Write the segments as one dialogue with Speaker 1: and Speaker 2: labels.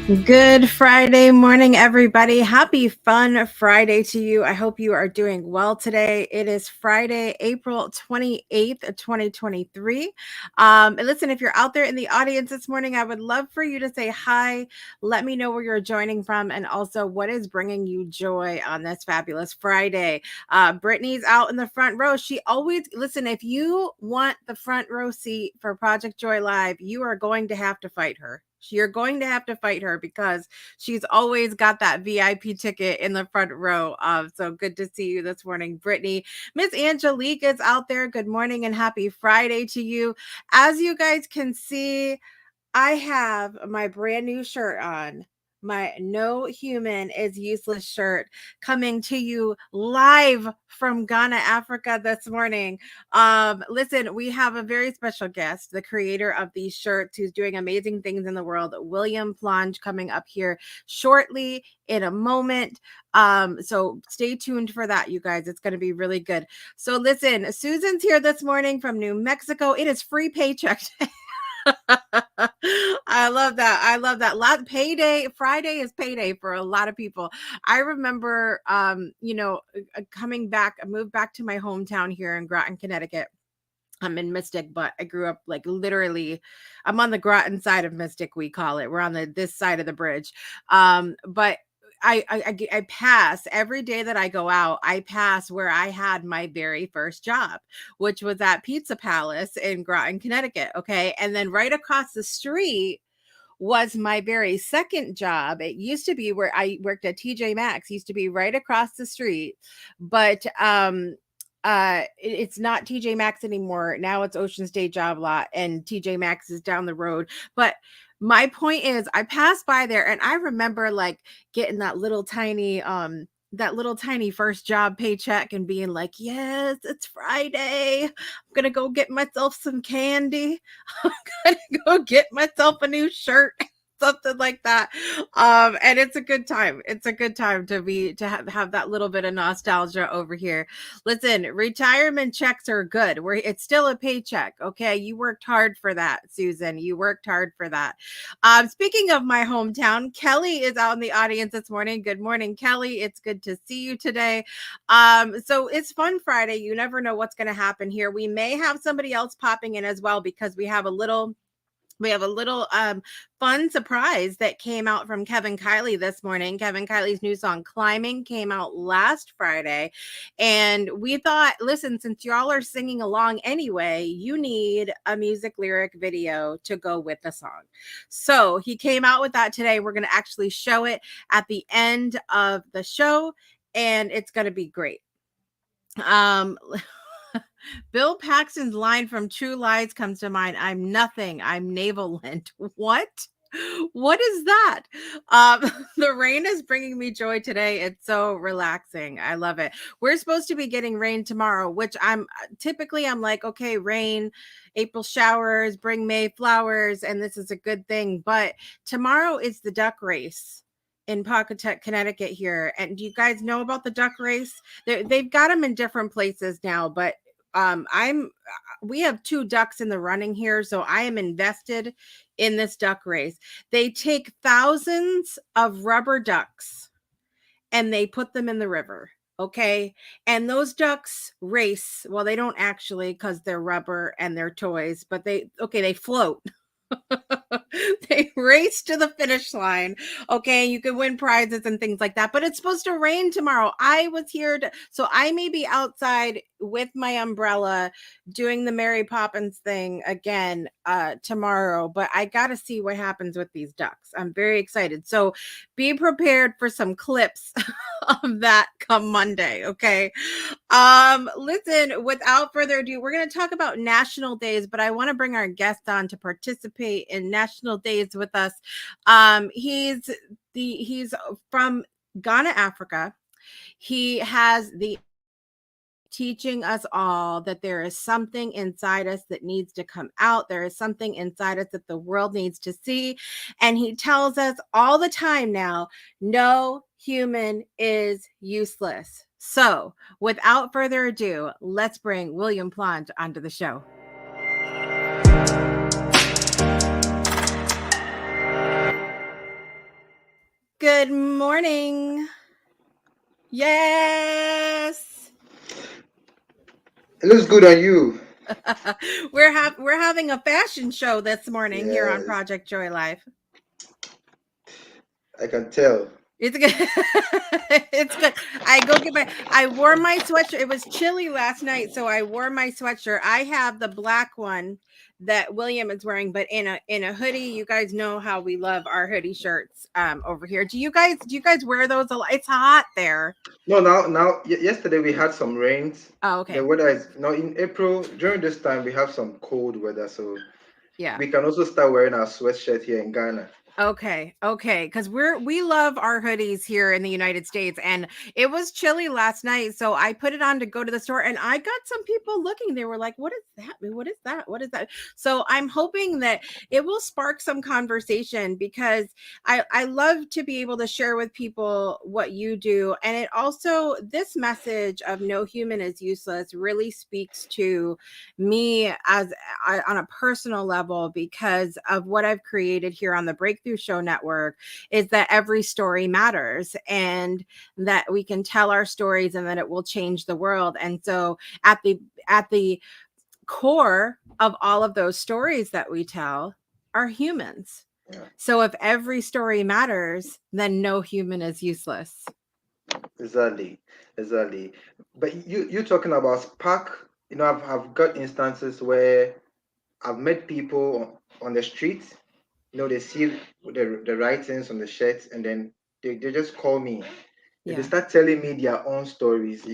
Speaker 1: Good Friday morning, everybody. Happy fun Friday to you. I hope you are doing well today. It is Friday, April 28th, 2023. And listen, if you're out there in the audience this morning, I would love for you to say hi. Let me know where you're joining from and also what is bringing you joy on this fabulous Friday. Brittany's out in the front row. She always, listen, if you want the front row seat for Project Joy Live, you are going to have to fight her. You're going to have to fight her because she's always got that VIP ticket in the front row. So good to see you this morning, Brittany. Miss Angelique is out there. Good morning and happy Friday to you. As you guys can see, I have my brand new shirt on. My No Human is Useless shirt coming to you live from Ghana, Africa this morning. Listen, we have a very special guest, the creator of these shirts, who's doing amazing things in the world, William Plange, coming up here shortly in a moment. So stay tuned for that, you guys. It's going to be really good. So listen, Susan's here this morning from New Mexico. It is free paycheck day. I love that. I love that. Payday Friday is payday for a lot of people. I remember, coming back, I moved back to my hometown here in Groton, Connecticut. I'm in Mystic, but I grew up like literally, I'm on the Groton side of Mystic, we call it. We're on this side of the bridge. But I pass every day that I go out. I pass where I had my very first job, which was at Pizza Palace in Groton, Connecticut. Okay, and then right across the street was my very second job. It used to be where I worked at TJ Maxx. Used to be right across the street, but it's not TJ Maxx anymore. Now it's Ocean State Job Lot, and TJ Maxx is down the road. But my point is, I passed by there and I remember like getting that little tiny first job paycheck and being like, yes, it's Friday. I'm gonna go get myself some candy. I'm gonna go get myself a new shirt. Something like that. And it's a good time. It's a good time to have that little bit of nostalgia over here. Listen, retirement checks are good. It's still a paycheck. Okay. You worked hard for that, Susan. You worked hard for that. Speaking of my hometown, Kelly is out in the audience this morning. Good morning, Kelly. It's good to see you today. So it's Fun Friday. You never know what's going to happen here. We may have somebody else popping in as well because we have a little fun surprise that came out from Kevin Kiley this morning. Kevin Kiley's new song Climbing came out last Friday, and we thought, listen, since y'all are singing along anyway, you need a music lyric video to go with the song. So he came out with that today. We're going to actually show it at the end of the show, and it's going to be great. Bill Paxton's line from True Lies comes to mind. I'm nothing. I'm naval-lent. What? What is that? The rain is bringing me joy today. It's so relaxing. I love it. We're supposed to be getting rain tomorrow, which I'm like, okay, rain, April showers, bring May flowers, and this is a good thing. But tomorrow is the duck race in Pawcatuck, Connecticut here. And do you guys know about the duck race? They've got them in different places now, but we have 2 ducks in the running here, so I am invested in this duck race. They take thousands of rubber ducks and they put them in the river. Okay. And those ducks race. Well, they don't actually, because they're rubber and they're toys, but they float. They race to the finish line. Okay, you can win prizes and things like that, but it's supposed to rain tomorrow. I was here so I may be outside with my umbrella doing the Mary Poppins thing again tomorrow, but I got to see what happens with these ducks. I'm very excited. So be prepared for some clips of that come Monday. Okay. Listen, without further ado, we're going to talk about national days, but I want to bring our guest on to participate in national days with us. He's from Ghana, Africa. He has the teaching us all that there is something inside us that needs to come out. There is something inside us that the world needs to see. And he tells us all the time now, no human is useless. So without further ado, let's bring William Plange onto the show. Good morning. Yes.
Speaker 2: It looks good on you.
Speaker 1: We're having a fashion show this morning here on
Speaker 2: Yes,
Speaker 1: Project Joy Life.
Speaker 2: I can tell.
Speaker 1: It's good. It's good. I wore my sweatshirt. It was chilly last night, so I wore my sweatshirt. I have the black one that William is wearing, but in a hoodie. You guys know how we love our hoodie shirts over here. Do you guys wear those a lot? It's hot there.
Speaker 2: No, yesterday we had some rains.
Speaker 1: Oh,
Speaker 2: The
Speaker 1: okay.
Speaker 2: weather is now in April. During this time, we have some cold weather, so
Speaker 1: Yeah.
Speaker 2: we can also start wearing our sweatshirt here in Ghana.
Speaker 1: Okay, because we love our hoodies here in the United States, and it was chilly last night, so I put it on to go to the store, and I got some people looking. They were like, "What is that? What is that? What is that?" So I'm hoping that it will spark some conversation because I love to be able to share with people what you do, and it also this message of no human is useless really speaks to me on a personal level because of what I've created here on the Breakthrough Show Network is that every story matters and that we can tell our stories and that it will change the world. And so at the core of all of those stories that we tell are humans.
Speaker 2: Yeah,
Speaker 1: So if every story matters, then no human is useless.
Speaker 2: exactly, exactly. But you talking about spark? I've got instances where I've met people on the street. They see the writings on the shirts, and then they just call me. They
Speaker 1: Yeah.
Speaker 2: start telling me their own stories,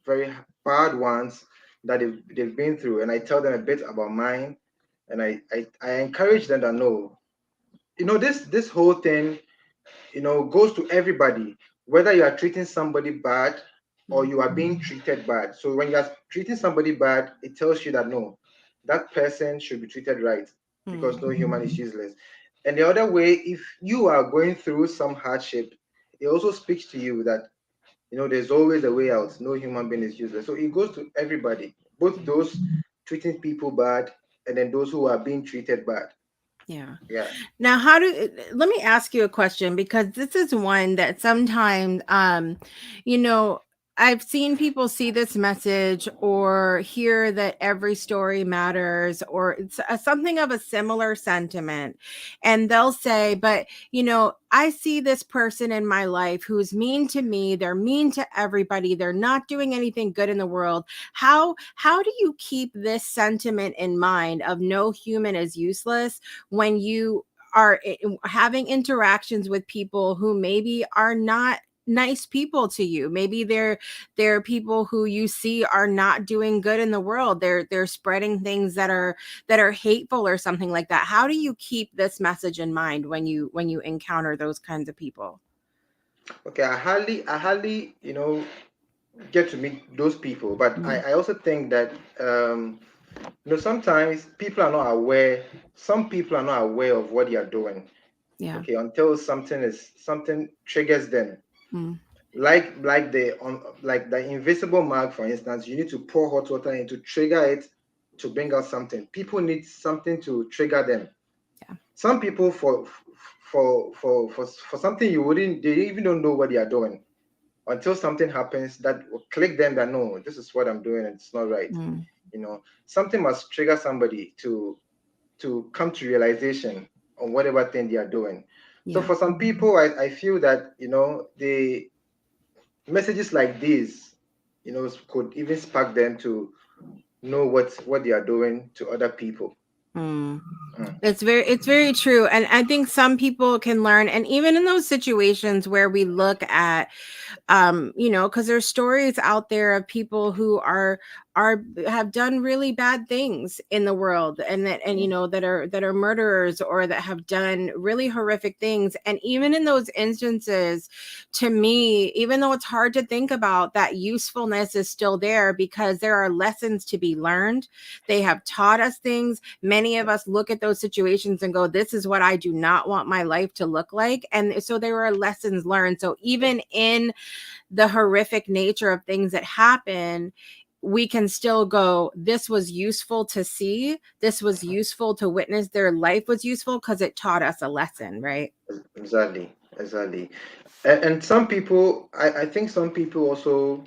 Speaker 2: very bad ones that they've been through. And I tell them a bit about mine. And I encourage them to know, this whole thing, goes to everybody, whether you are treating somebody bad or
Speaker 1: Mm,
Speaker 2: you are being treated bad. So when you are treating somebody bad, it tells you that no, that person should be treated right because
Speaker 1: mm,
Speaker 2: no human is useless. And the other way, if you are going through some hardship, it also speaks to you that there's always a way out. No human being is useless. So it goes to everybody, both
Speaker 1: mm.
Speaker 2: those treating people bad and then those who are being treated bad.
Speaker 1: Yeah.
Speaker 2: Yeah.
Speaker 1: Now, let me ask you a question because this is one that sometimes, you know, I've seen people see this message or hear that every story matters or it's something of a similar sentiment. And they'll say, but, I see this person in my life who's mean to me. They're mean to everybody. They're not doing anything good in the world. How do you keep this sentiment in mind of no human is useless when you are having interactions with people who maybe are not nice people to you? Maybe they're people who you see are not doing good in the world. They're spreading things that are hateful or something like that. How do you keep this message in mind when you encounter those kinds of people?
Speaker 2: Okay. I hardly, get to meet those people, but I,
Speaker 1: Mm,
Speaker 2: I also think that sometimes people are not aware. Some people are not aware of what they are doing.
Speaker 1: yeah.
Speaker 2: Okay, until something triggers them.
Speaker 1: Mm,
Speaker 2: Like the invisible mark, for instance, you need to pour hot water in to trigger it to bring out something. People need something to trigger them.
Speaker 1: yeah.
Speaker 2: Some people for something you wouldn't they even don't know what they are doing until something happens that will click them that no, this is what I'm doing and it's not right.
Speaker 1: Mm,
Speaker 2: Something must trigger somebody to come to realization on whatever thing they are doing. So
Speaker 1: yeah.
Speaker 2: for some people, I feel that the messages like these, could even spark them to know what they are doing to other people.
Speaker 1: Mm.
Speaker 2: Mm.
Speaker 1: It's very true. And I think some people can learn. And even in those situations where we look at because there's stories out there of people who are have done really bad things in the world and
Speaker 2: Mm.
Speaker 1: that are murderers or that have done really horrific things. And even in those instances, to me, even though it's hard to think about, that usefulness is still there because there are lessons to be learned. They have taught us things. Many of us look at those situations and go, this is what I do not want my life to look like. And so there are lessons learned. So even in the horrific nature of things that happen, we can still go, this was useful to see. This was useful to witness. Their life was useful because it taught us a lesson, right?
Speaker 2: Exactly. exactly. And some people, I think some people also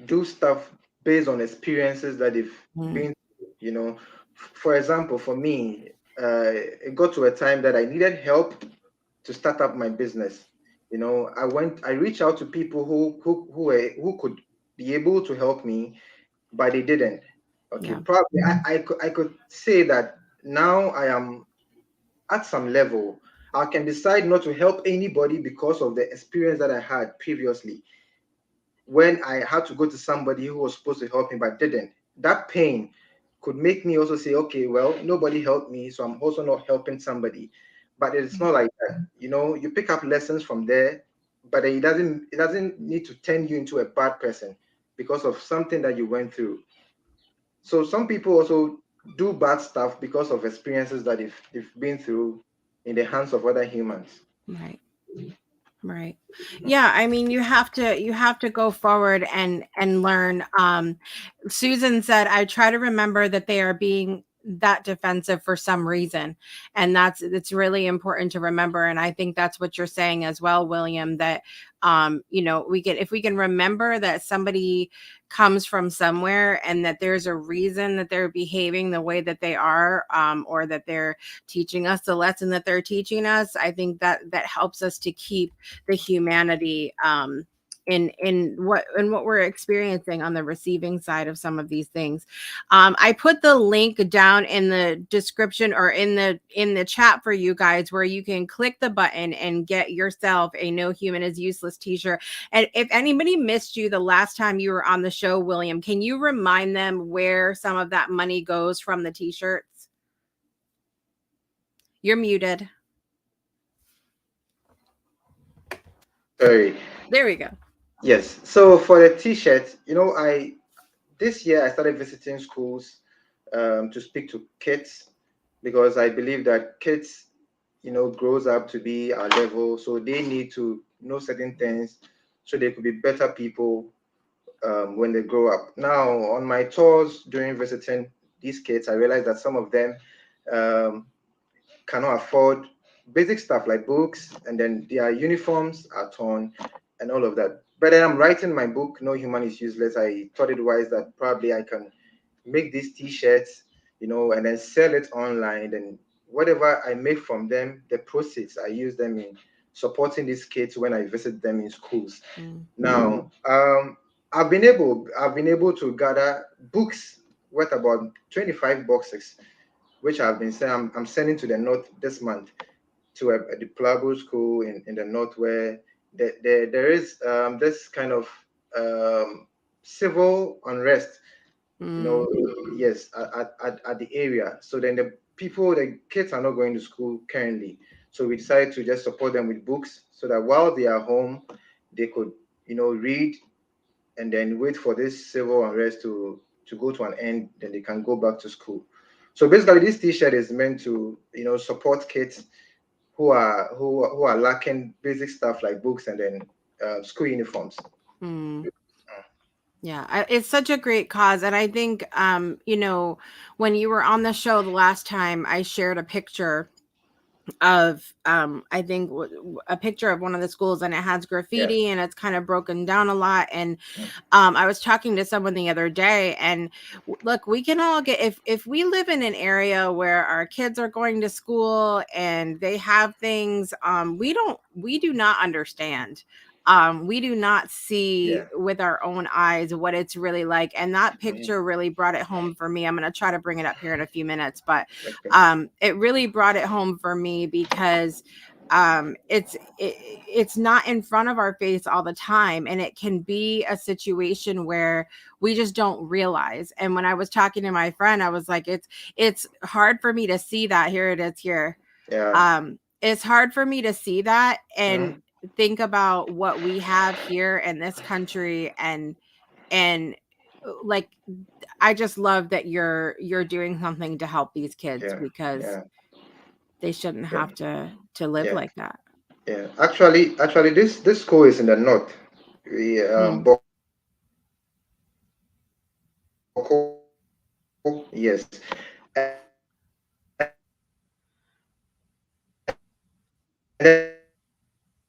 Speaker 2: do stuff based on experiences that they've
Speaker 1: Mm,
Speaker 2: been through, you know. For example, for me, it got to a time that I needed help to start up my business. I reached out to people who could be able to help me, but they didn't. Okay,
Speaker 1: yeah,
Speaker 2: probably I could say that now I am at some level. I can decide not to help anybody because of the experience that I had previously when I had to go to somebody who was supposed to help me but didn't. That pain could make me also say, okay, well, nobody helped me, so I'm also not helping somebody. But it's not like that. You pick up lessons from there, but it doesn't need to turn you into a bad person because of something that you went through. So some people also do bad stuff because of experiences that they've been through in the hands of other humans.
Speaker 1: right. Right. Yeah, I mean you have to go forward and learn. Susan said, I try to remember that they are being that defensive for some reason. And that's it's really important to remember. And I think that's what you're saying as well, William, that we can if we can remember that somebody comes from somewhere and that there's a reason that they're behaving the way that they are, or that they're teaching us the lesson that they're teaching us. I think that helps us to keep the humanity, in what we're experiencing on the receiving side of some of these things. I put the link down in the description or in the chat for you guys, where you can click the button and get yourself a No Human is Useless t-shirt. And if anybody missed you the last time you were on the show, William, can you remind them where some of that money goes from the t-shirts? You're muted.
Speaker 2: Sorry.
Speaker 1: There we go.
Speaker 2: Yes. So for the t-shirt, I this year I started visiting schools to speak to kids because I believe that kids, grows up to be our level, so they need to know certain things so they could be better people when they grow up. Now, on my tours during visiting these kids, I realized that some of them um, cannot afford basic stuff like books, and then their uniforms are torn and all of that. But then I'm writing my book, No Human is Useless. I thought it wise that probably I can make these t-shirts, and then sell it online. And whatever I make from them, the proceeds, I use them in supporting these kids when I visit them in schools.
Speaker 1: Mm,
Speaker 2: Now, I've been able to gather books worth about 25 boxes, which I'm sending to the north this month to a deplorable school in the north where there is this kind of um, civil unrest,
Speaker 1: mm,
Speaker 2: yes, at the area. So then the kids are not going to school currently. So we decided to just support them with books so that while they are home, they could, read and then wait for this civil unrest to go to an end, then they can go back to school. So basically, this T-shirt is meant to, support kids who are lacking basic stuff like books and then school uniforms.
Speaker 1: mm. Yeah, it's such a great cause. And I think, when you were on the show the last time, I shared a picture of, I think a picture of one of the schools, and it has
Speaker 2: Yeah.
Speaker 1: graffiti and it's kind of broken down a lot. And I was talking to someone the other day, and look, we can all get, if we live in an area where our kids are going to school and they have things, we do not understand. We do not see
Speaker 2: Yeah.
Speaker 1: with our own eyes what it's really like. And that
Speaker 2: Mhm.
Speaker 1: picture really brought it home for me. I'm going to try to bring it up here in a few minutes, but
Speaker 2: Okay.
Speaker 1: it really brought it home for me because it's not in front of our face all the time, and it can be a situation where we just don't realize. And when I was talking to my friend, I was like, it's hard for me to see that. Here it is here.
Speaker 2: Yeah.
Speaker 1: It's hard for me to see that and
Speaker 2: Mhm.
Speaker 1: think about what we have here in this country. And like, I just love that you're doing something to help these kids,
Speaker 2: Yeah.
Speaker 1: because
Speaker 2: Yeah.
Speaker 1: they shouldn't
Speaker 2: Yeah.
Speaker 1: have to live
Speaker 2: Yeah.
Speaker 1: like that.
Speaker 2: Yeah. Actually, this school is in the north.
Speaker 1: Mm,
Speaker 2: Boko, yes, and then the school is located in the north.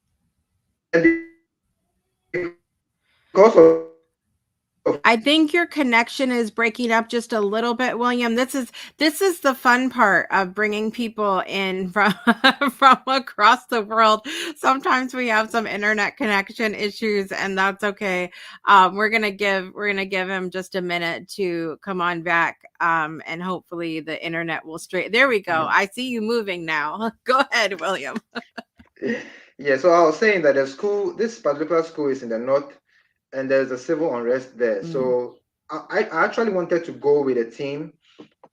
Speaker 2: because of
Speaker 1: I think your connection is breaking up just a little bit, William. This is the fun part of bringing people in from from across the world. Sometimes we have some internet connection issues, and that's okay. We're gonna give him just a minute to come on back, and hopefully the internet will straight. There we go. I see you moving now. Go ahead, William.
Speaker 2: yeah, so I was saying that the school, this particular school is in the north, and there's a civil unrest there.
Speaker 1: Mm,
Speaker 2: So I actually wanted to go with a team,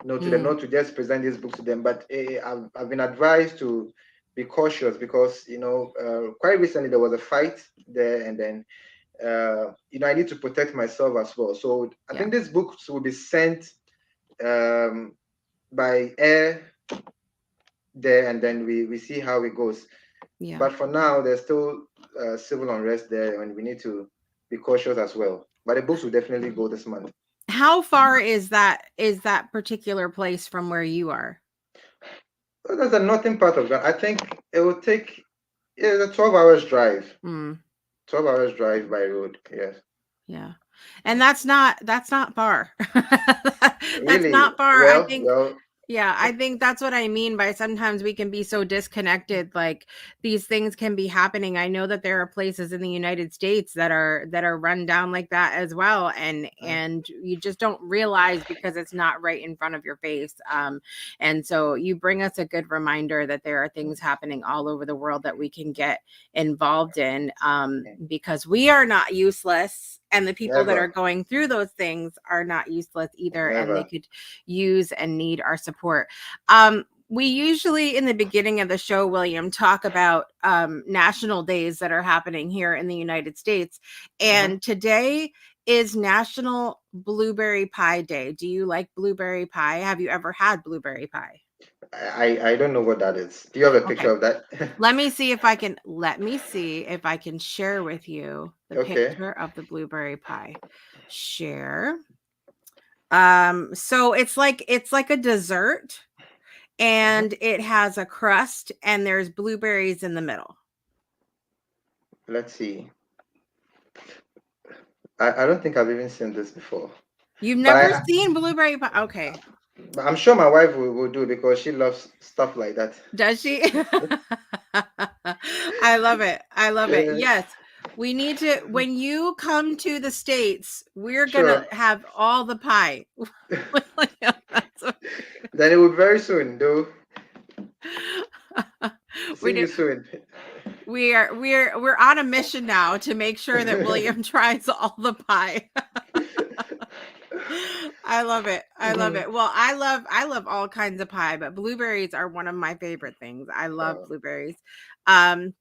Speaker 2: to the
Speaker 1: mm,
Speaker 2: north to just present this book to them, but I've been advised to be cautious because quite recently there was a fight there, and then I need to protect myself as well. So I
Speaker 1: yeah,
Speaker 2: think these books will be sent um, by air there, and then we see how it goes.
Speaker 1: yeah.
Speaker 2: But for now, there's still civil unrest there, and we need to be cautious as well. But the books will definitely go this month.
Speaker 1: How far is that particular place from where you are?
Speaker 2: So that's the northern part of Ghana. I think it will take, yeah, a 12 hours drive.
Speaker 1: Mm,
Speaker 2: 12 hours drive by road. Yes.
Speaker 1: yeah. And that's not far. That's
Speaker 2: Really?
Speaker 1: not far. I
Speaker 2: Well,
Speaker 1: think
Speaker 2: well.
Speaker 1: Yeah, I think that's what I mean by sometimes we can be so disconnected. Like these things can be happening. I know that there are places in the United States that are run down like that as well, and you just don't realize because it's not right in front of your face. And so you bring us a good reminder that there are things happening all over the world that we can get involved in, because we are not useless, and the people that are
Speaker 2: Never.
Speaker 1: going through those things are not useless either, and they
Speaker 2: Never.
Speaker 1: could use and need our support. We usually in the beginning of the show, William, talk about national days that are happening here in the United States.
Speaker 2: Hmm.
Speaker 1: And today is National Blueberry Pie Day. Do you like blueberry pie? Have you ever had blueberry pie?
Speaker 2: I don't know what that is. Do you have a picture
Speaker 1: Okay.
Speaker 2: of that?
Speaker 1: Let me see if I can share with you the
Speaker 2: Okay.
Speaker 1: picture of the blueberry pie. Share. So it's like a dessert,
Speaker 2: Hmm.
Speaker 1: and it has a crust, and there's blueberries in the middle.
Speaker 2: Let's see. I don't think I've even seen this before.
Speaker 1: You've
Speaker 2: But
Speaker 1: never seen blueberry pie? Okay.
Speaker 2: but I'm sure my wife will do because she loves stuff like that.
Speaker 1: Does she? I love it. I love it.
Speaker 2: Yeah,
Speaker 1: Yes. We need to, when you come to the States, we're gonna
Speaker 2: sure.
Speaker 1: have all the pie. That's what
Speaker 2: Then it will be very soon, though.
Speaker 1: we
Speaker 2: See
Speaker 1: do.
Speaker 2: you soon.
Speaker 1: We're on a mission now to make sure that William tries all the pie. I love it. I love
Speaker 2: Mhm.
Speaker 1: it. Well, I love all kinds of pie, but blueberries are one of my favorite things. I love
Speaker 2: Oh,
Speaker 1: blueberries. Um,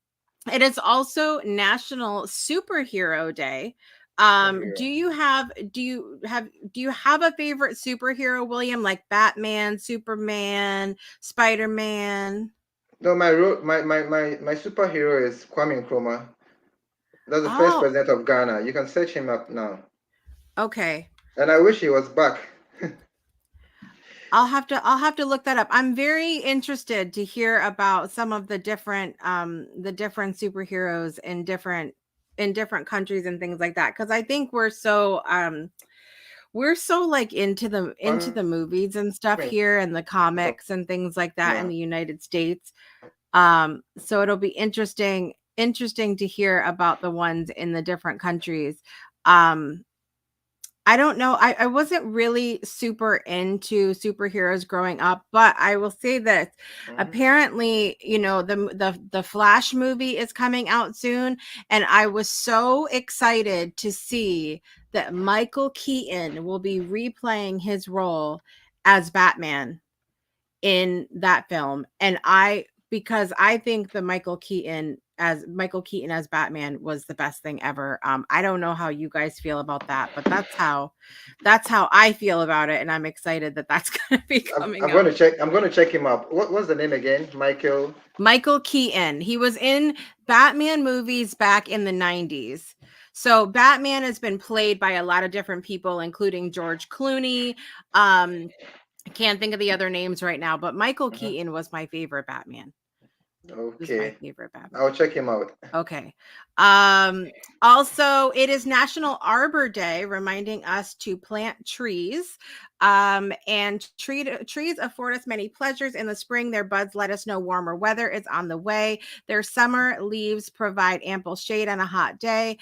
Speaker 1: it is also National Superhero Day.
Speaker 2: superhero.
Speaker 1: Do you have a favorite superhero, William? Like Batman, Superman, Spider-Man?
Speaker 2: My superhero is Kwame Nkrumah. That's the first
Speaker 1: Oh,
Speaker 2: president of Ghana. You can search him up now.
Speaker 1: okay.
Speaker 2: And I wish he was back.
Speaker 1: I'll have to look that up. I'm very interested to hear about some of the different superheroes in different countries and things like that, cuz I think we're so like into the
Speaker 2: Kwame
Speaker 1: movies and stuff
Speaker 2: Nkrumah
Speaker 1: here, and the comics and things like that in the United States. So it'll be interesting to hear about the ones in the different countries. Um I don't know. I wasn't really super into superheroes growing up, but I will say that
Speaker 2: Mhm.
Speaker 1: apparently, the Flash movie is coming out soon, and I was so excited to see that Michael Keaton will be replaying his role as Batman in that film. And because I think the Michael Keaton as Batman was the best thing ever. I don't know how you guys feel about that, but that's how I feel about it, and I'm excited that that's going to be
Speaker 2: I'm
Speaker 1: coming
Speaker 2: going
Speaker 1: out.
Speaker 2: to check. I'm going to check him up. What's the name again? Michael.
Speaker 1: Michael Keaton. He was in Batman movies back in the 90s. So Batman has been played by a lot of different people, including George Clooney. I can't think of the other names right now, but Michael
Speaker 2: Mhm.
Speaker 1: Keaton was my favorite Batman. Who's my
Speaker 2: Okay.
Speaker 1: favorite Batman?
Speaker 2: I'll check him out.
Speaker 1: Okay. Also, it is National Arbor Day, reminding us to plant trees. And trees afford us many pleasures. In the spring, their buds let us know warmer weather is on the way. Their summer leaves provide ample shade on a hot day.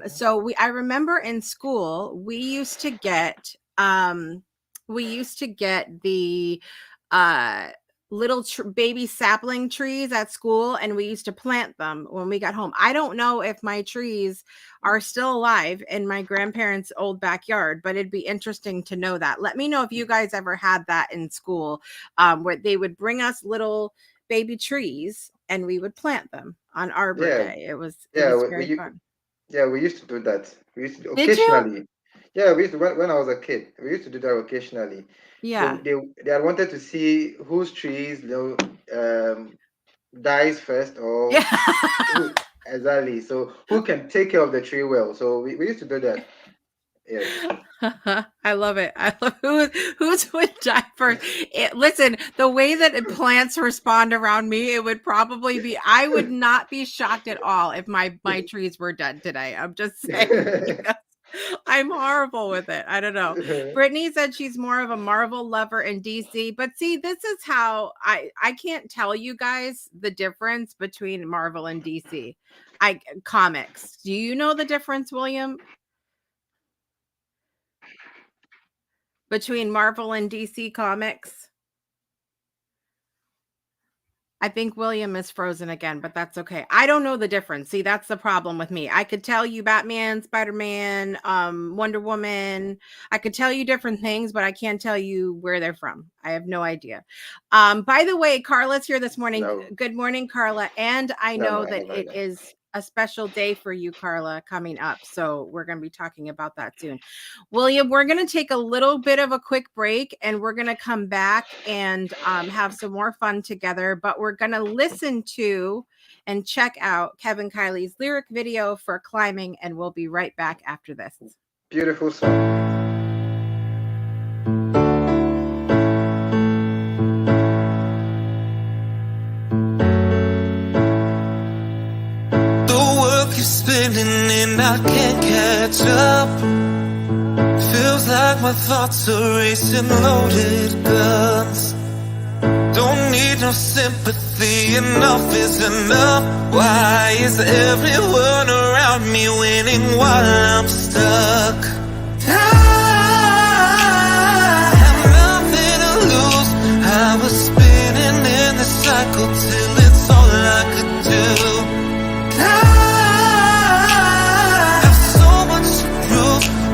Speaker 1: So I remember in school, we used to get the little baby sapling trees at school, and we used to plant them when we got home. I don't know if my trees are still alive in my grandparents' old backyard, but it'd be interesting to know that. Let me know if you guys ever had that in school, where they would bring us little baby trees and we would plant them on Arbor
Speaker 2: Yeah,
Speaker 1: Day. It was
Speaker 2: yeah,
Speaker 1: very fun.
Speaker 2: yeah, we used to do that. We used to
Speaker 1: Did you?
Speaker 2: occasionally. Yeah, we used to when I was a kid. We used to do that occasionally.
Speaker 1: Yeah.
Speaker 2: They had wanted to see whose trees, dies first, or
Speaker 1: Yeah.
Speaker 2: who exactly. So who can take care of the tree well? So we used to do that. Yes.
Speaker 1: I love it. I love who's would die first. Listen, the way that plants respond around me, it would probably be. I would not be shocked at all if my trees were dead today. I'm just saying. I'm horrible with it. I don't know. Brittany said she's more of a Marvel lover in DC, but see, this is how I can't tell you guys the difference between Marvel and DC. Comics. Do you know the difference, William? Between Marvel and DC Comics? I think William is frozen again, but that's okay. I don't know the difference. See, that's the problem with me. I could tell you Batman, Spider-Man, Wonder Woman. I could tell you different things, but I can't tell you where they're from. I have no idea. By the way, Carla's here this morning.
Speaker 2: No.
Speaker 1: Good morning, Carla. And I know that it
Speaker 2: no.
Speaker 1: is a special day for you, Carla, coming up. So we're going to be talking about that soon. William, we're going to take a little bit of a quick break, and we're going to come back and have some more fun together. But we're going to listen to and check out Kevin Kiley's lyric video for Climbing, and we'll be right back after this.
Speaker 2: Beautiful song.
Speaker 3: Spinning and I can't catch up. Feels like my thoughts are racing loaded guns. Don't need no sympathy, enough is enough. Why is everyone around me winning while I'm stuck? I have nothing to lose. I was spinning in the cycle till it's all I could do.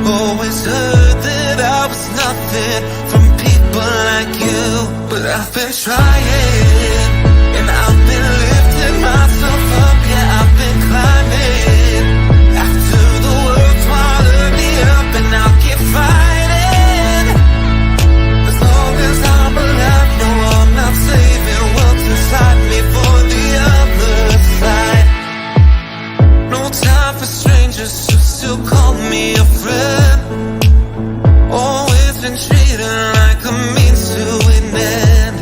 Speaker 3: Always heard that I was nothing from people like you, but I've been trying, and I've been lifting myself up, yeah, I've been climbing. After the world swallowed me up, and I'll keep fighting. As long as I'm alive, no, I'm not saving what's inside me for the other side. No time for strangers who still call me a friend. Always been treated like a means to an end.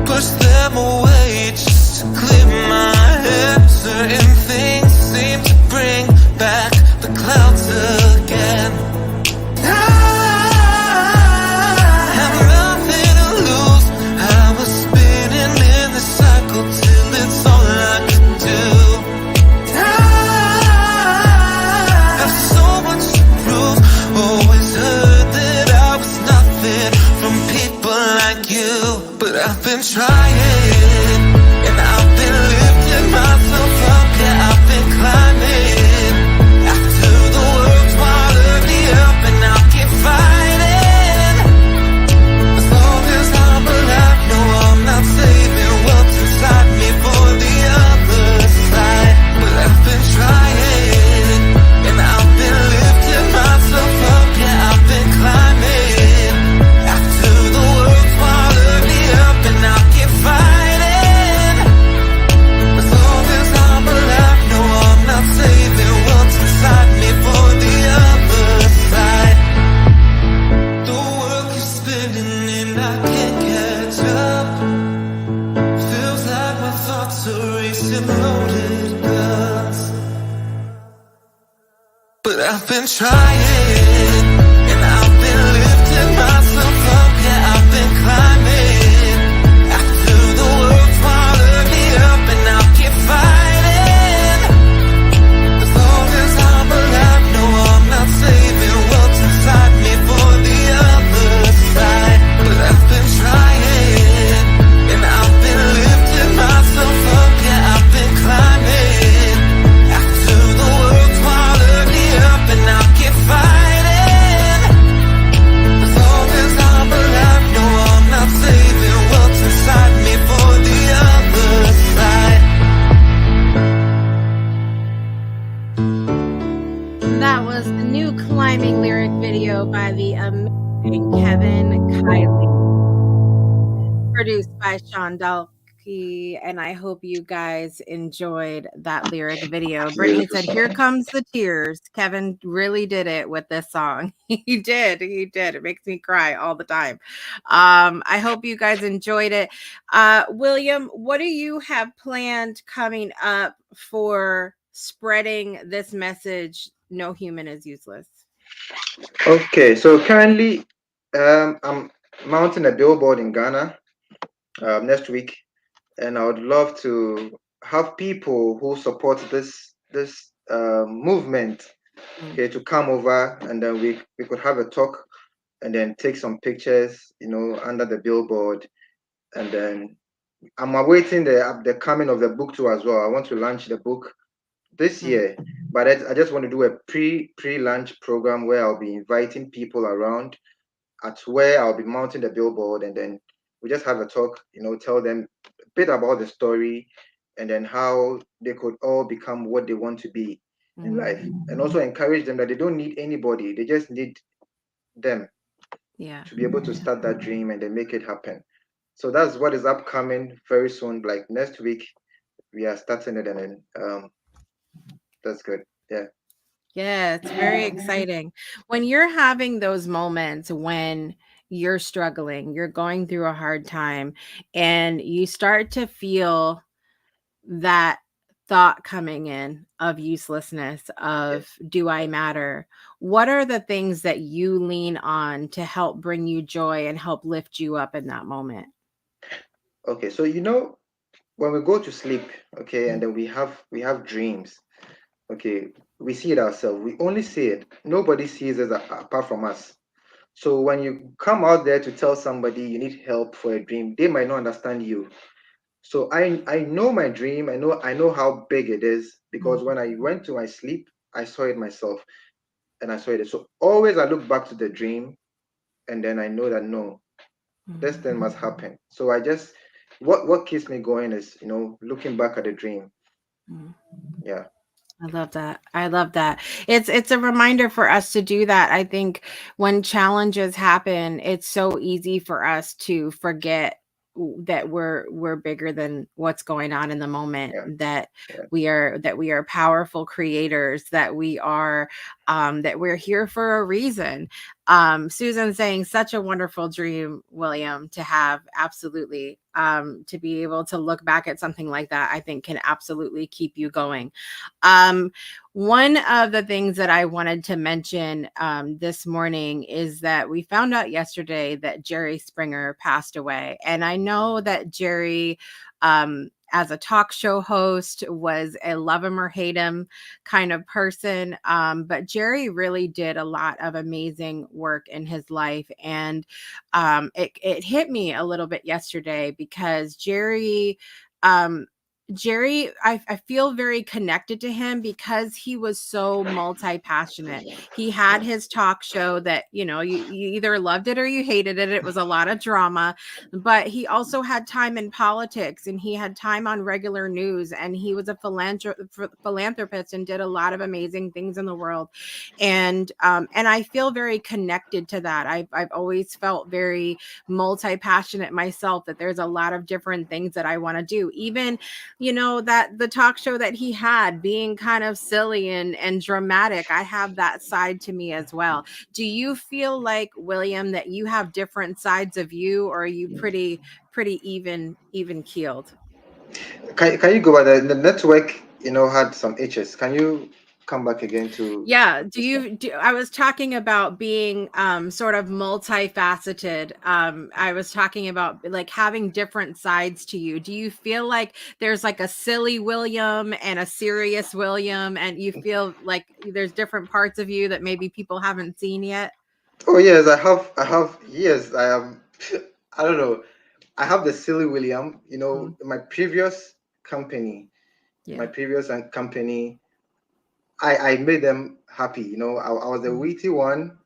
Speaker 3: Push them away just to clear my head. Certain things seem to bring back the clouds again. I have nothing to lose. I was spinning in the cycle till it's all I could do. Have so much to prove. Always heard that I was nothing from people like you, but I've been trying, and I've been lifting myself up, yeah, I've been climbing. After the world swallowed me up, and I'll keep fighting. As long as I'm alive, no, I'm not saving what's inside me for the other side. But I've been trying, and I've been lifting myself up, yeah, I've been climbing. After the world swallowed me up, and I'll keep fighting. I've been trying, and I've been lifting myself up, yeah, I've been climbing. After the world swallowed me up, and I'll keep fighting. As long as I'm alive, no, I'm not saving what's inside me for the other side. But I've been trying, and I've been lifting myself up, yeah, I've been climbing. After the world swallowed me up, and I'll keep fighting. As long as I'm alive, no, I'm not saving what's inside me for the other side.
Speaker 1: That was the new climbing lyric video by the amazing Kevin Kiley, produced by Sean Dalkey, and I hope you guys enjoyed that lyric video. Brittany
Speaker 2: Beautiful
Speaker 1: said, "Here
Speaker 2: song.
Speaker 1: comes the tears." Kevin really did it with this song. He did. He did. It makes me cry all the time. I hope you guys enjoyed it. William, what do you have planned coming up for spreading this message? No human is useless.
Speaker 2: Okay, so currently, I'm mounting a billboard in Ghana next week, and I would love to have people who support this movement, okay, to come over, and then we could have a talk, and then take some pictures, under the billboard, and then I'm awaiting the coming of the book too as well. I want to launch the book this year, but I just want to do a pre-launch program where I'll be inviting people around at where I'll be mounting the billboard, and then we just have a talk, tell them a bit about the story, and then how they could all become what they want to be in life, and also encourage them that they don't need anybody, they just need them
Speaker 1: Yeah.
Speaker 2: to be able to start that dream and then make it happen. So that's what is upcoming very soon, like next week we are starting it, and then that's good. Yeah.
Speaker 1: Yeah, it's very exciting. When you're having those moments when you're struggling, you're going through a hard time, and you start to feel that thought coming in of uselessness,
Speaker 2: Yes.
Speaker 1: of do I matter? What are the things that you lean on to help bring you joy and help lift you up in that moment?
Speaker 2: Okay, so when we go to sleep, okay, and then we have dreams, okay, we see it ourselves, we only see it, nobody sees us apart from us. So when you come out there to tell somebody you need help for a dream, they might not understand you. So I know my dream, I know how big it is, because when I went to my sleep, I saw it myself, and I saw it. So always I look back to the dream, and then I know that no, this thing must happen. So I just, what keeps me going is, looking back at the dream.
Speaker 1: Mhm.
Speaker 2: Yeah.
Speaker 1: I love that. I love that. It's a reminder for us to do that. I think when challenges happen, it's so easy for us to forget that we're bigger than what's going on in the moment,
Speaker 2: Yeah.
Speaker 1: that
Speaker 2: Yeah.
Speaker 1: we are powerful creators, that we're here for a reason. Susan saying such a wonderful dream, William, to have. Absolutely. To be able to look back at something like that, I think can absolutely keep you going. um, One of the things that I wanted to mention this morning is that we found out yesterday that Jerry Springer passed away. And I know that Jerry, as a talk show host, was a love him or hate him kind of person. But Jerry really did a lot of amazing work in his life. And it hit me a little bit yesterday because um, I feel very connected to him because he was so multi-passionate. He had his talk show that, you either loved it or you hated it. It was a lot of drama, but he also had time in politics, and he had time on regular news, and he was a philanthropist and did a lot of amazing things in the world. And I feel very connected to that. I've always felt very multi-passionate myself, that there's a lot of different things that I want to do. Even that the talk show that he had, being kind of silly and dramatic, I have that side to me as well. Do you feel like, William, that you have different sides of you, or are you pretty even keeled?
Speaker 2: Can you go by the network, had some itches? Can you come back again to
Speaker 1: Yeah.
Speaker 2: this one.
Speaker 1: I was talking about being sort of multifaceted. I was talking about like having different sides to you. Do you feel like there's like a silly William and a serious William, and you feel like there's different parts of you that maybe people haven't seen yet?
Speaker 2: Oh yes, yes, I have. I don't know. I have the silly William.
Speaker 1: Mm,
Speaker 2: In my previous company,
Speaker 1: yeah.
Speaker 2: company, I made them happy. I was the
Speaker 1: Mm,
Speaker 2: witty one,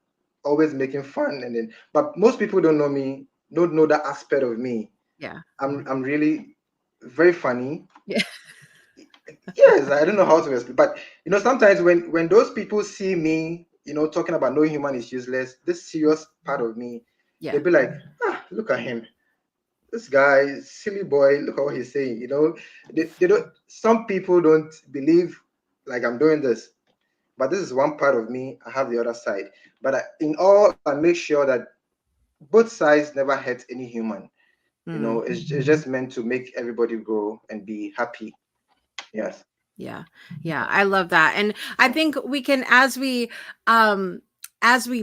Speaker 2: always making fun, but most people don't know me, don't know that aspect of me.
Speaker 1: yeah.
Speaker 2: I'm really very funny.
Speaker 1: Yeah.
Speaker 2: Yes, I don't know how to explain, but sometimes when those people see me, talking about no human is useless, this serious part of me,
Speaker 1: Yeah.
Speaker 2: they'll be like, look at him, this guy, silly boy, look at what he's saying. They don't. Some people don't believe like I'm doing this, but this is one part of me. I have the other side, but in all, I make sure that both sides never hurt any human.
Speaker 1: Mm.
Speaker 2: It's just meant to make everybody grow and be happy. Yes.
Speaker 1: Yeah. Yeah, I love that. And I think we can, as we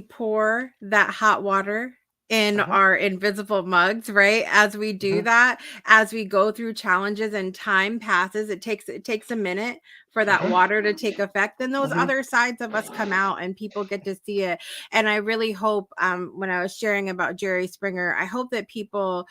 Speaker 1: pour that hot water in
Speaker 2: Uh-huh.
Speaker 1: our invisible mugs, right? As we do
Speaker 2: Uh-huh.
Speaker 1: that, as we go through challenges and time passes, it takes a minute for that
Speaker 2: Uh-huh.
Speaker 1: water to take effect, then those
Speaker 2: Uh-huh.
Speaker 1: other sides of us come out and people get to see it. And I really hope, when I was sharing about Jerry Springer, I hope that people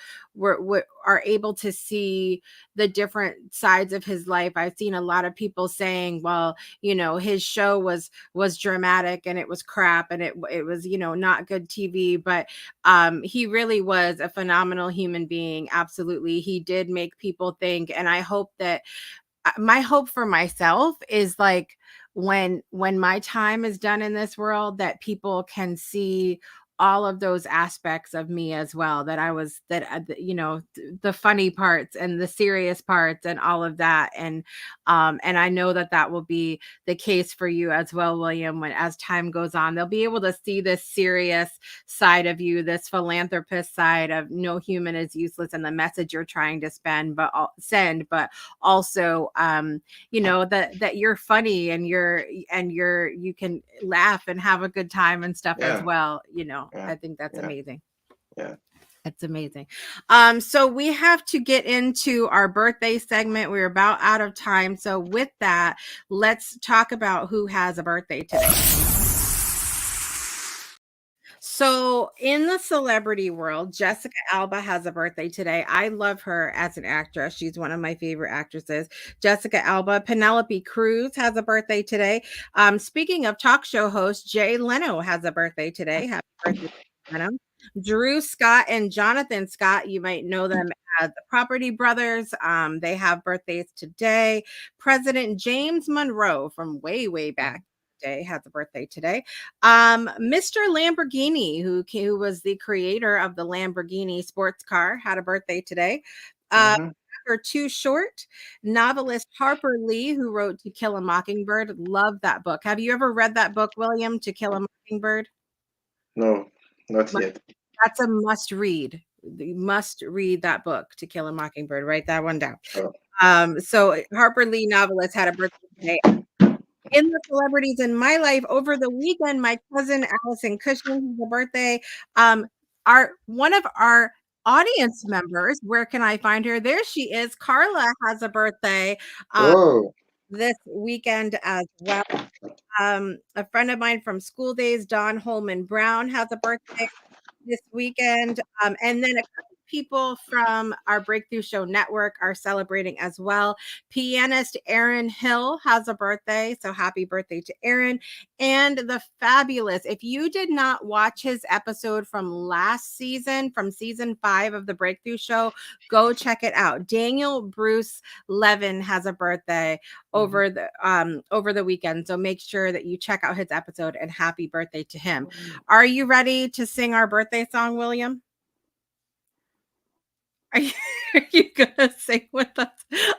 Speaker 1: are able to see the different sides of his life. I've seen a lot of people saying, well, his show was dramatic and it was crap and it was, not good TV, but he really was a phenomenal human being. Absolutely. He did make people think, and I hope that my hope for myself is like when my time is done in this world, that people can see all of those aspects of me as well, that I was that the funny parts and the serious parts and all of that. And I know that that will be the case for you as well, William. When as time goes on, they'll be able to see this serious side of you, this philanthropist side of no human is useless, and the message you're trying to send, but also that you're funny and you can laugh and have a good time and stuff as
Speaker 2: Yeah.
Speaker 1: well.
Speaker 2: Yeah.
Speaker 1: I think that's
Speaker 2: Yeah.
Speaker 1: amazing.
Speaker 2: Yeah.
Speaker 1: It's amazing. So we have to get into our birthday segment. We're about out of time, so with that, let's talk about who has a birthday today. So, in the celebrity world, Jessica Alba has a birthday today. I love her as an actress. She's one of my favorite actresses. Jessica Alba. Penelope Cruz has a birthday today. Speaking of talk show host, Jay Leno has a birthday today. Happy birthday, Leno. Drew Scott and Jonathan Scott, you might know them as the Property Brothers. They have birthdays today. President James Monroe from way, way back day has a birthday today. Mr. Lamborghini, who was the creator of the Lamborghini sports car, had a birthday today.
Speaker 2: Mm-hmm.
Speaker 1: Rapper Too Short, novelist Harper Lee, who wrote To Kill a Mockingbird. Love that book. Have you ever read that book, William, To Kill a Mockingbird?
Speaker 2: No, not yet.
Speaker 1: That's a must read. You must read that book, To Kill a Mockingbird. Write that one down.
Speaker 2: Oh.
Speaker 1: So Harper Lee, novelist, had a birthday today. In the celebrities in my life over the weekend, my cousin Allison Cushing has a birthday. Our one of our audience members, where can I find her? There she is. Carla has a birthday
Speaker 2: Oh.
Speaker 1: this weekend as well. A friend of mine from school days, Don Holman Brown, has a birthday this weekend. And then a couple people from our Breakthrough Show network are celebrating as well. Pianist Aaron Hill has a birthday, so happy birthday to Aaron. And the fabulous, if you did not watch his episode from last season, from season 5 of the Breakthrough Show, go check it out. Daniel Bruce Levin has a birthday over the weekend, so make sure that you check out his episode, and happy birthday to him. Are you ready to sing our birthday song, William? Are you, are you gonna sing with us?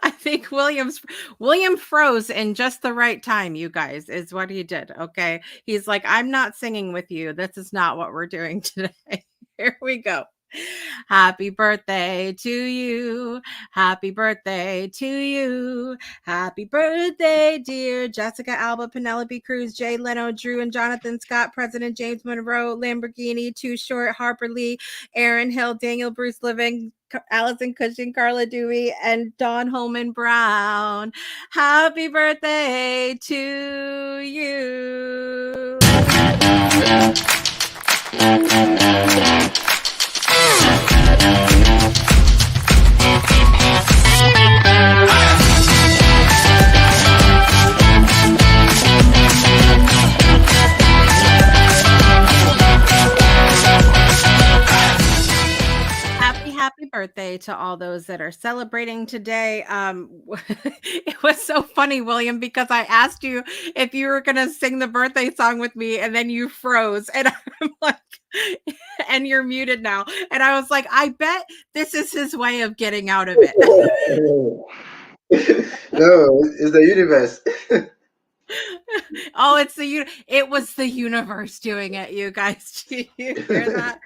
Speaker 1: I think William froze in just the right time, you guys, is what he did. Okay. He's like, I'm not singing with you. This is not what we're doing today. Here we go. Happy birthday to you. Happy birthday to you. Happy birthday, dear Jessica Alba, Penelope Cruz, Jay Leno, Drew and Jonathan Scott, President James Monroe, Lamborghini, Too Short, Harper Lee, Aaron Hill, Daniel Bruce Living, Allison Cushing, Carla Dewey, and Dawn Holman Brown. Happy birthday to you. Happy birthday to all those that are celebrating today. It was so funny, William, because I asked you if you were going to sing the birthday song with me and then you froze. And I'm like, and you're muted now. And I was like, I bet this is his way of getting out of it.
Speaker 2: No, it's the universe.
Speaker 1: Oh, it was the universe doing it, you guys. Do you hear that?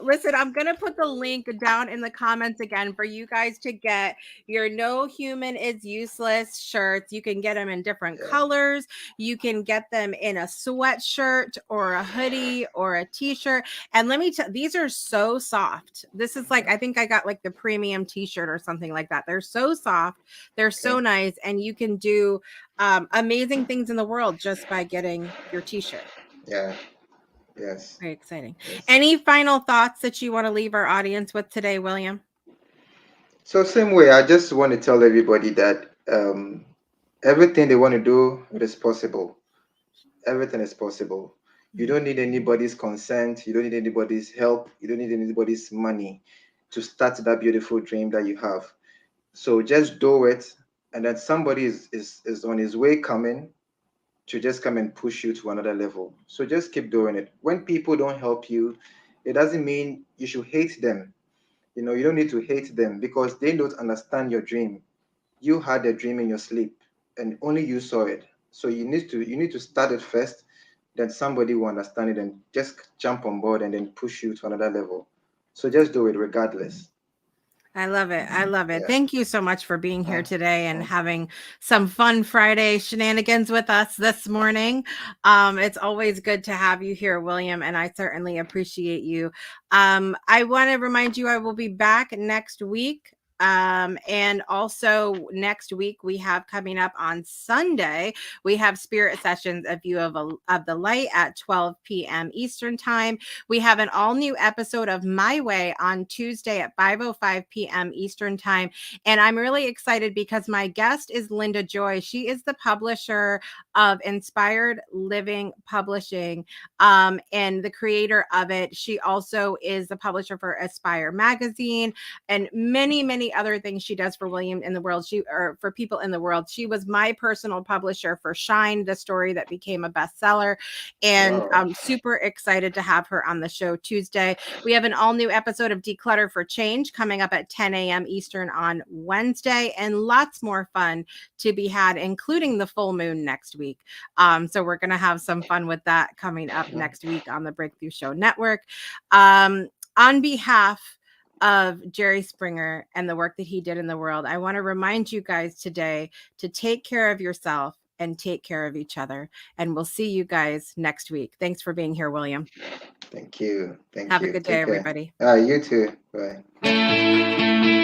Speaker 1: Listen, I'm gonna put the link down in the comments again for you guys to get your No Human is Useless shirts. You can get them in different colors. You can get them in a sweatshirt or a hoodie or a t-shirt. And let me tell, these are so soft. This is like, I think I got like the premium t-shirt or something like that. They're so soft, they're so nice, and you can do amazing things in the world just by getting your t-shirt.
Speaker 2: Yeah. Yes.
Speaker 1: Very exciting.
Speaker 2: Yes.
Speaker 1: Any final thoughts that you want to leave our audience with today, William?
Speaker 2: So same way, I just want to tell everybody that everything they want to do, it is possible. Everything is possible. You don't need anybody's consent. You don't need anybody's help. You don't need anybody's money to start that beautiful dream that you have. So just do it, and then somebody is on his way coming to just come and push you to another level. So just keep doing it. When people don't help you, it doesn't mean you should hate them. You know, you don't need to hate them because they don't understand your dream. You had a dream in your sleep and only you saw it. So you need to start it first, then somebody will understand it and just jump on board and then push you to another level. So just do it regardless.
Speaker 1: I love it. I love it.
Speaker 2: Yeah.
Speaker 1: Thank you so much for being here today and having some fun Friday shenanigans with us this morning. It's always good to have you here, William, and I certainly appreciate you. I want to remind you I will be back next week. And also next week we have coming up on Sunday, we have Spirit Sessions, A View of the Light at 12 p.m. Eastern Time. We have an all new episode of My Way on Tuesday at 5:05 p.m. Eastern Time. And I'm really excited because my guest is Linda Joy. She is the publisher of Inspired Living Publishing, and the creator of it. She also is the publisher for Aspire Magazine and many other things she does for William in the world. Or for people in the world. She was my personal publisher for Shine, the story that became a bestseller. And I'm super excited to have her on the show Tuesday. We have an all new episode of Declutter for Change coming up at 10 a.m. Eastern on Wednesday, and lots more fun to be had, including the full moon next week. So we're going to have some fun with that coming up next week on the Breakthrough Show Network. On behalf of Jerry Springer and the work that he did in the world, I want to remind you guys today to take care of yourself and take care of each other. And we'll see you guys next week. Thanks for being here, William.
Speaker 2: Thank you.
Speaker 1: Have a good day, everybody.
Speaker 2: You too. Bye.